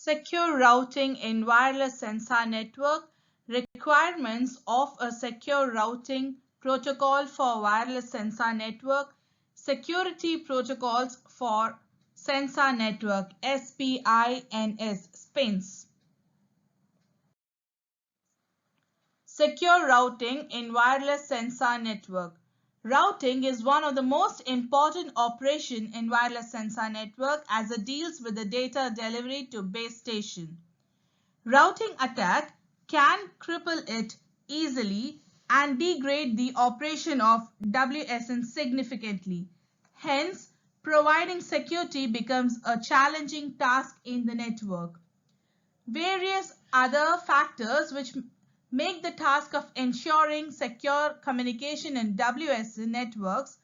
Secure routing in wireless sensor network. Requirements of a secure routing protocol for wireless sensor network. Security protocols for sensor network, SPINS. Secure routing in wireless sensor network. Routing is one of the most important operations in wireless sensor network as it deals with the data delivery to base station. Routing attack can cripple it easily and degrade the operation of WSN significantly. Hence, providing security becomes a challenging task in the network. Various other factors which make the task of ensuring secure communication in WSN networks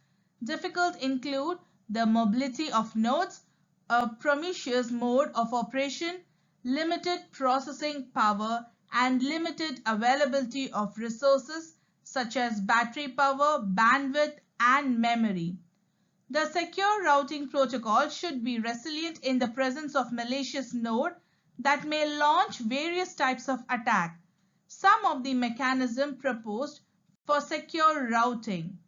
difficult include the mobility of nodes, a promiscuous mode of operation, limited processing power, and limited availability of resources such as battery power, bandwidth, and memory. The secure routing protocol should be resilient in the presence of malicious node that may launch various types of attack. Some of the mechanisms proposed for secure routing.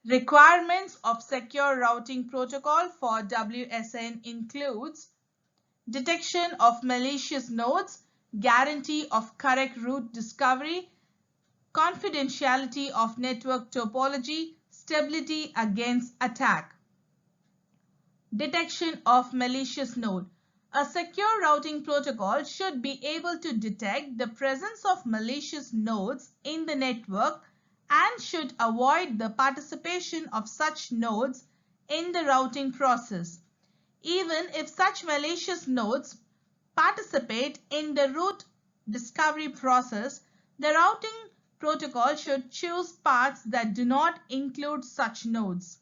Requirements of secure routing protocol for WSN includes detection of malicious nodes, guarantee of correct route discovery, confidentiality of network topology, stability against attack. Detection of malicious node. A secure routing protocol should be able to detect the presence of malicious nodes in the network and should avoid the participation of such nodes in the routing process. Even if such malicious nodes participate in the route discovery process, the routing protocol should choose paths that do not include such nodes.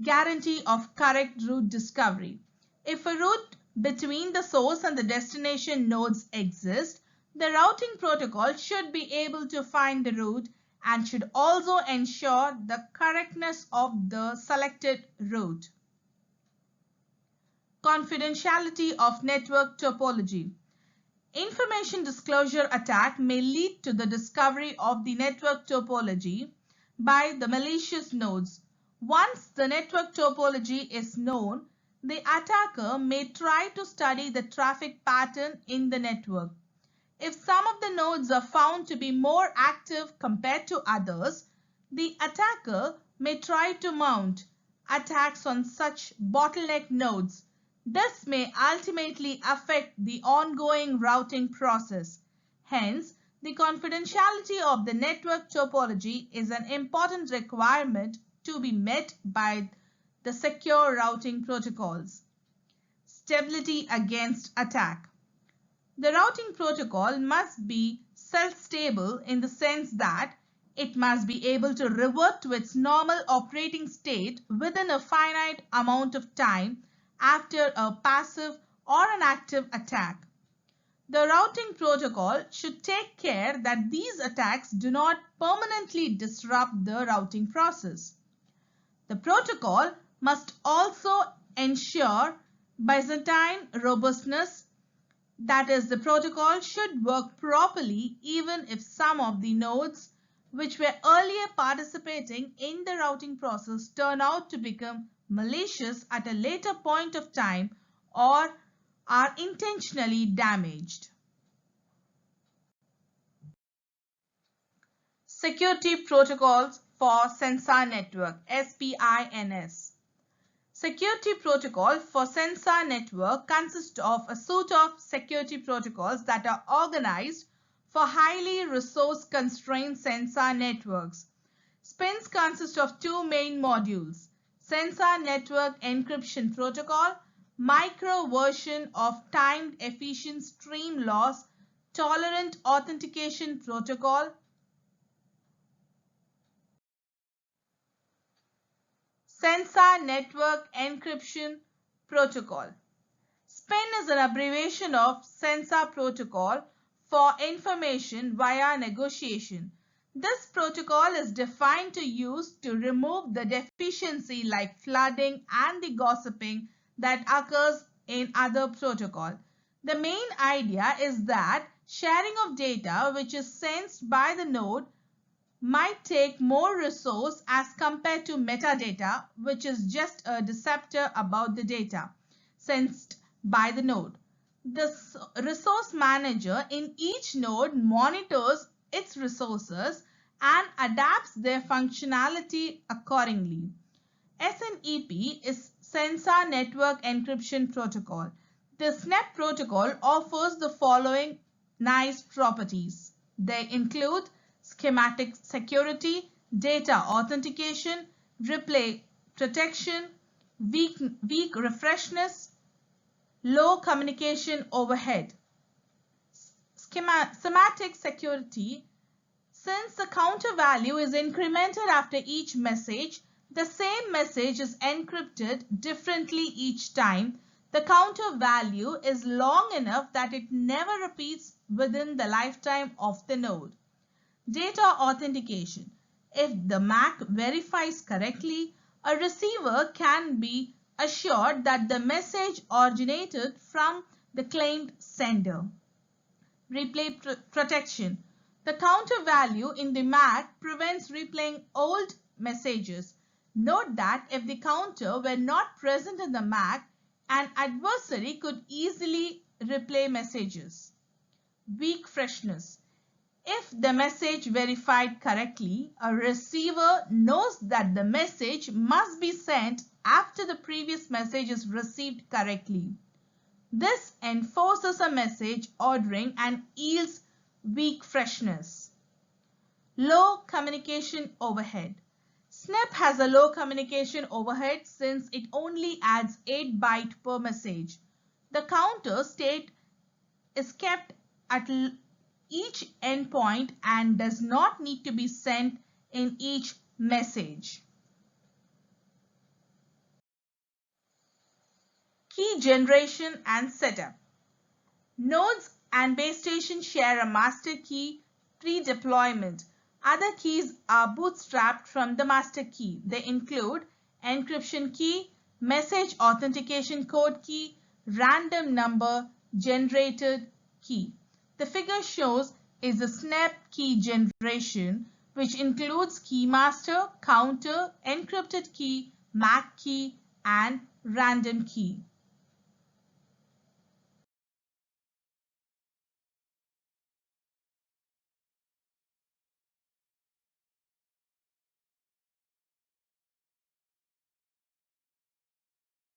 Guarantee of correct route discovery. If a route between the source and the destination nodes exists, the routing protocol should be able to find the route and should also ensure the correctness of the selected route. Confidentiality of network topology. Information disclosure attack may lead to the discovery of the network topology by the malicious nodes. Once the network topology is known, the attacker may try to study the traffic pattern in the network. If some of the nodes are found to be more active compared to others, the attacker may try to mount attacks on such bottleneck nodes. This may ultimately affect the ongoing routing process. Hence, the confidentiality of the network topology is an important requirement to be met by the secure routing protocols. Stability against attack. The routing protocol must be self-stable in the sense that it must be able to revert to its normal operating state within a finite amount of time after a passive or an active attack. The routing protocol should take care that these attacks do not permanently disrupt the routing process. The protocol must also ensure Byzantine robustness. That is, the protocol should work properly even if some of the nodes which were earlier participating in the routing process turn out to become malicious at a later point of time or are intentionally damaged. Security protocols for sensor network, SPINS. Security protocol for sensor network consists of a suite of security protocols that are organized for highly resource-constrained sensor networks. SPINS consist of two main modules: Sensor Network Encryption Protocol, micro version of timed efficient stream loss tolerant authentication protocol, Sensor Network Encryption Protocol. SPIN is an abbreviation of Sensor Protocol for Information via Negotiation. This protocol is defined to use to remove the deficiency like flooding and the gossiping that occurs in other protocol. The main idea is that sharing of data which is sensed by the node might take more resource as compared to metadata, which is just a descriptor about the data sensed by the node. The resource manager in each node monitors its resources and adapts their functionality accordingly. SNEP is Sensor Network Encryption Protocol. The SNEP protocol offers the following nice properties. They include schematic security, data authentication, replay protection, weak refreshness, low communication overhead. Semantic security. Since the counter value is incremented after each message, the same message is encrypted differently each time. The counter value is long enough that it never repeats within the lifetime of the node. Data authentication. If the MAC verifies correctly, a receiver can be assured that the message originated from the claimed sender. Replay protection. The counter value in the MAC prevents replaying old messages. Note that if the counter were not present in the MAC, an adversary could easily replay messages. Weak freshness. If the message verified correctly, a receiver knows that the message must be sent after the previous message is received correctly. This enforces a message ordering and yields weak freshness. Low communication overhead. SNEP has a low communication overhead since it only adds 8 bytes per message. The counter state is kept at each endpoint and does not need to be sent in each message. Key generation and setup. Nodes and base stations share a master key pre-deployment. Other keys are bootstrapped from the master key. They include encryption key, message authentication code key, random number generated key. The figure shows is the SNEP key generation, which includes key master, counter, encrypted key, MAC key, and random key.